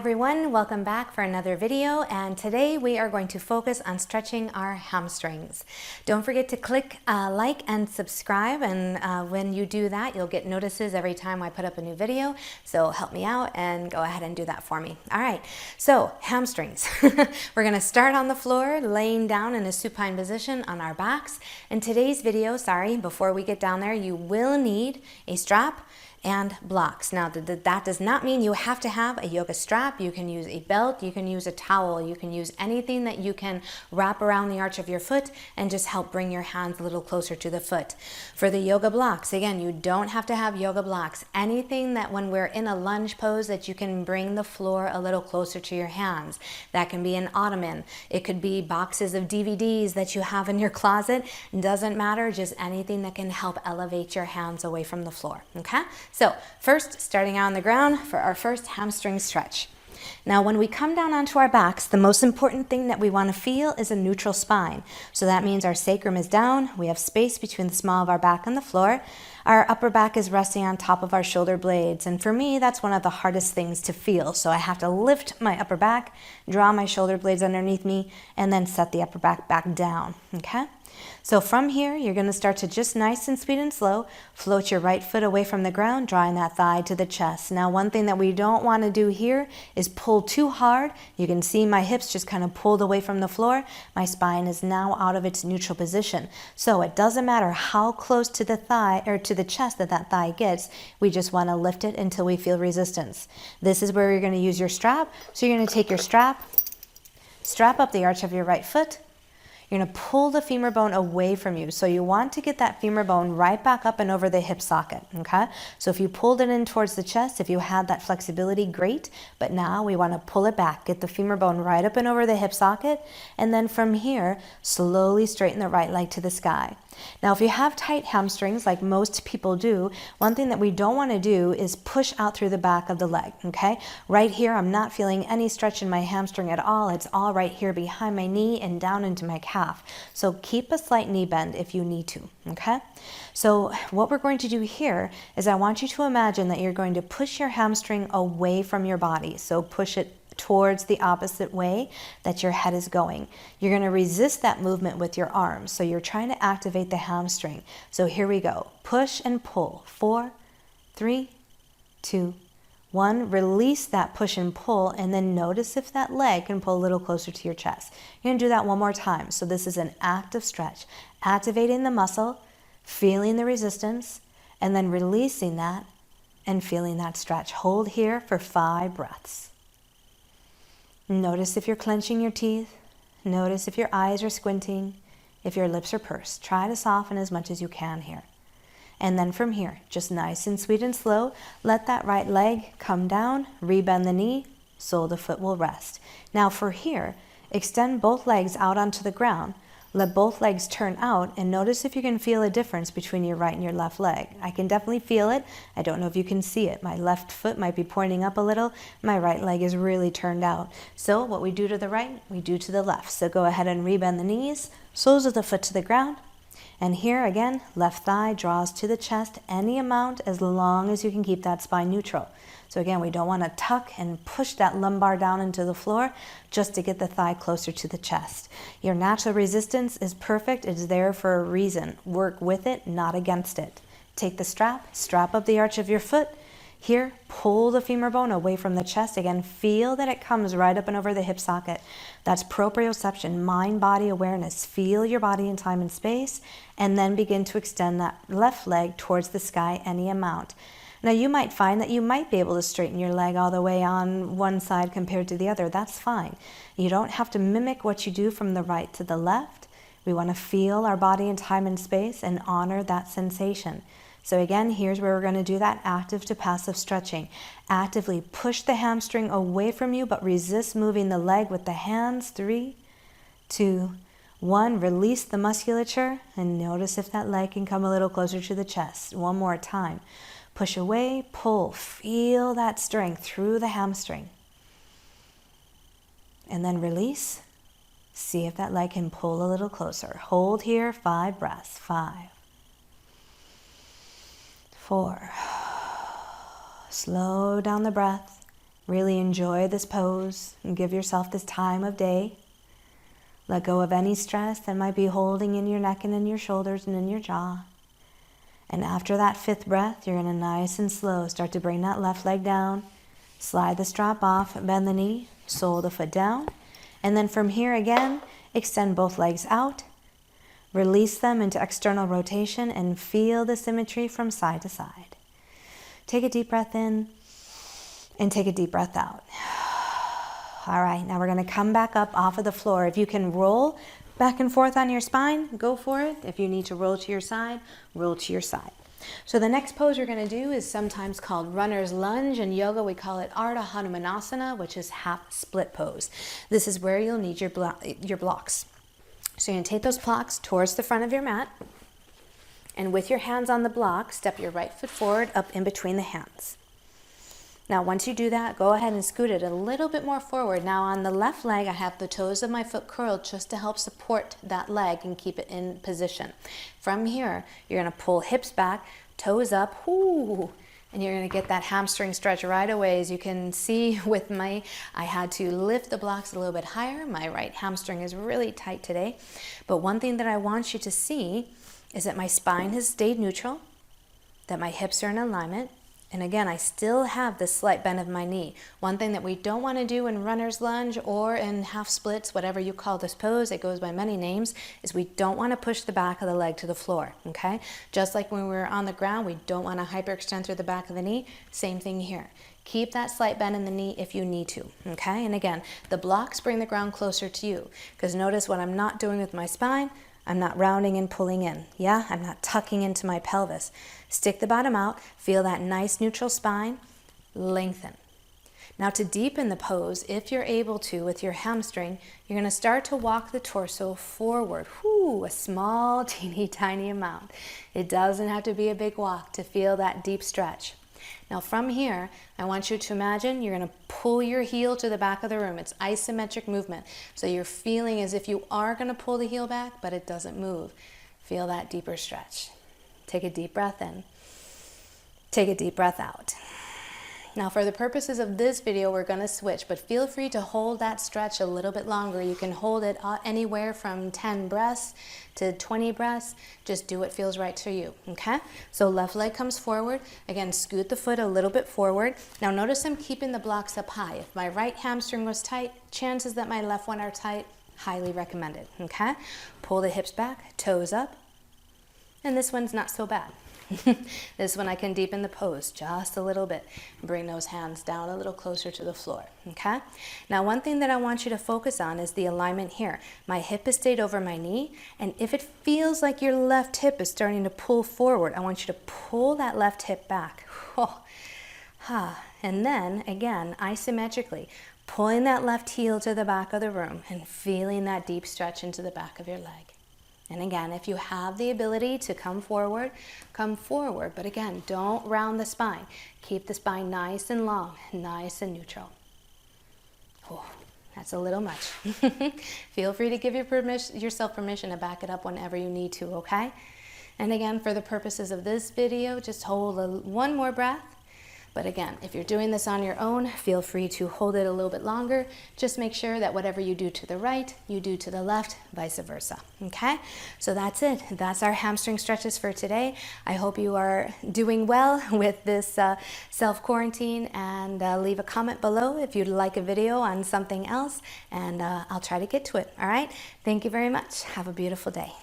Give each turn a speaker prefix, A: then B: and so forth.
A: everyone, welcome back for another video, and today we are going to focus on stretching our hamstrings. Don't forget to click like and subscribe, and when you do that you'll get notices every time I put up a new video, so help me out and go ahead and do that for me. Alright, so hamstrings. We're going to start on the floor laying down in a supine position on our backs. In today's video, before we get down there, you will need a strap and blocks. Now that does not mean you have to have a yoga strap. You can use a belt, you can use a towel, you can use anything that you can wrap around the arch of your foot and just help bring your hands a little closer to the foot. For the yoga blocks, again, you don't have to have yoga blocks. Anything that when we're in a lunge pose that you can bring the floor a little closer to your hands. That can be an ottoman. It could be boxes of DVDs that you have in your closet. It doesn't matter, just anything that can help elevate your hands away from the floor, okay? So first, starting out on the ground for our first hamstring stretch. Now when we come down onto our backs, the most important thing that we want to feel is a neutral spine. So that means our sacrum is down, we have space between the small of our back and the floor. Our upper back is resting on top of our shoulder blades, and for me that's one of the hardest things to feel. So I have to lift my upper back, draw my shoulder blades underneath me, and then set the upper back down, okay? So from here, you're going to start to just nice and sweet and slow, float your right foot away from the ground, drawing that thigh to the chest. Now, one thing that we don't want to do here is pull too hard. You can see my hips just kind of pulled away from the floor. My spine is now out of its neutral position. So it doesn't matter how close to the thigh or to the chest that thigh gets. We just want to lift it until we feel resistance. This is where you're going to use your strap. So you're going to take your strap up the arch of your right foot. You're going to pull the femur bone away from you. So you want to get that femur bone right back up and over the hip socket, okay? So if you pulled it in towards the chest, if you had that flexibility, great. But now we want to pull it back, get the femur bone right up and over the hip socket. And then from here, slowly straighten the right leg to the sky. Now, if you have tight hamstrings, like most people do, one thing that we don't want to do is push out through the back of the leg, okay? Right here, I'm not feeling any stretch in my hamstring at all. It's all right here behind my knee and down into my calf. So keep a slight knee bend if you need to, okay? So what we're going to do here is I want you to imagine that you're going to push your hamstring away from your body. So push it towards the opposite way that your head is going. You're going to resist that movement with your arms. So you're trying to activate the hamstring. So here we go. Push and pull. 4, 3, 2, 1. Release that push and pull, and then notice if that leg can pull a little closer to your chest. You're going to do that one more time. So this is an active stretch. Activating the muscle, feeling the resistance, and then releasing that and feeling that stretch. Hold here for 5 breaths. Notice if you're clenching your teeth. Notice if your eyes are squinting, if your lips are pursed. Try to soften as much as you can here. And then from here, just nice and sweet and slow, let that right leg come down, rebend the knee, sole of the foot will rest. Now for here, extend both legs out onto the ground. Let both legs turn out and notice if you can feel a difference between your right and your left leg. I can definitely feel it. I don't know if you can see it. My left foot might be pointing up a little. My right leg is really turned out. So what we do to the right, we do to the left. So go ahead and rebend the knees, soles of the foot to the ground. And here again, left thigh draws to the chest any amount as long as you can keep that spine neutral. So again, we don't want to tuck and push that lumbar down into the floor just to get the thigh closer to the chest. Your natural resistance is perfect. It's there for a reason. Work with it, not against it. Take the strap up the arch of your foot. Here, pull the femur bone away from the chest. Again, feel that it comes right up and over the hip socket. That's proprioception, mind-body awareness. Feel your body in time and space, and then begin to extend that left leg towards the sky any amount. Now you might find that you might be able to straighten your leg all the way on one side compared to the other. That's fine. You don't have to mimic what you do from the right to the left. We want to feel our body in time and space and honor that sensation. So again, here's where we're going to do that active to passive stretching. Actively push the hamstring away from you, but resist moving the leg with the hands. 3, 2, 1. Release the musculature and notice if that leg can come a little closer to the chest. One more time. Push away, pull, feel that strength through the hamstring. And then release. See if that leg can pull a little closer. Hold here, 5 breaths. 5, 4. Slow down the breath. Really enjoy this pose and give yourself this time of day. Let go of any stress that might be holding in your neck and in your shoulders and in your jaw. And after that 5th breath, you're going to nice and slow start to bring that left leg down, slide the strap off, bend the knee, sole the foot down. And then from here again, extend both legs out, release them into external rotation, and feel the symmetry from side to side. Take a deep breath in and take a deep breath out. All right, now we're going to come back up off of the floor. If you can roll back and forth on your spine, go for it. If you need to roll to your side, roll to your side. So the next pose you're going to do is sometimes called runner's lunge. In yoga, we call it Ardha Hanumanasana, which is half split pose. This is where you'll need your blocks. So you're going to take those blocks towards the front of your mat, and with your hands on the block, step your right foot forward up in between the hands. Now, once you do that, go ahead and scoot it a little bit more forward. Now, on the left leg, I have the toes of my foot curled just to help support that leg and keep it in position. From here, you're going to pull hips back, toes up, and you're going to get that hamstring stretch right away. As you can see with I had to lift the blocks a little bit higher. My right hamstring is really tight today. But one thing that I want you to see is that my spine has stayed neutral, that my hips are in alignment. And again, I still have this slight bend of my knee. One thing that we don't want to do in runner's lunge or in half splits, whatever you call this pose, it goes by many names, is we don't want to push the back of the leg to the floor, okay? Just like when we're on the ground, we don't want to hyperextend through the back of the knee. Same thing here. Keep that slight bend in the knee if you need to, okay? And again, the blocks bring the ground closer to you, because notice what I'm not doing with my spine. I'm not rounding and pulling in. Yeah, I'm not tucking into my pelvis. Stick the bottom out. Feel that nice neutral spine. Lengthen. Now to deepen the pose, if you're able to with your hamstring, you're going to start to walk the torso forward. A small, teeny, tiny amount. It doesn't have to be a big walk to feel that deep stretch. Now from here, I want you to imagine you're going to pull your heel to the back of the room. It's isometric movement. So you're feeling as if you are going to pull the heel back, but it doesn't move. Feel that deeper stretch. Take a deep breath in. Take a deep breath out. Now for the purposes of this video, we're going to switch, but feel free to hold that stretch a little bit longer. You can hold it anywhere from 10 breaths to 20 breaths. Just do what feels right to you, okay? So left leg comes forward. Again, scoot the foot a little bit forward. Now notice I'm keeping the blocks up high. If my right hamstring was tight, chances that my left one are tight, highly recommended, okay? Pull the hips back, toes up, and this one's not so bad. This one I can deepen the pose just a little bit. Bring those hands down a little closer to the floor, okay? Now one thing that I want you to focus on is the alignment here. My hip has stayed over my knee, and if it feels like your left hip is starting to pull forward, I want you to pull that left hip back. And then, again, isometrically, pulling that left heel to the back of the room and feeling that deep stretch into the back of your leg. And again, if you have the ability to come forward, but again, don't round the spine. Keep the spine nice and long, nice and neutral. That's a little much. Feel free to give yourself permission to back it up whenever you need to, okay? And again, for the purposes of this video, just hold one more breath. But again, if you're doing this on your own, feel free to hold it a little bit longer. Just make sure that whatever you do to the right, you do to the left, vice versa, okay? So that's it. That's our hamstring stretches for today. I hope you are doing well with this self-quarantine, and leave a comment below if you'd like a video on something else, and I'll try to get to it, all right? Thank you very much. Have a beautiful day.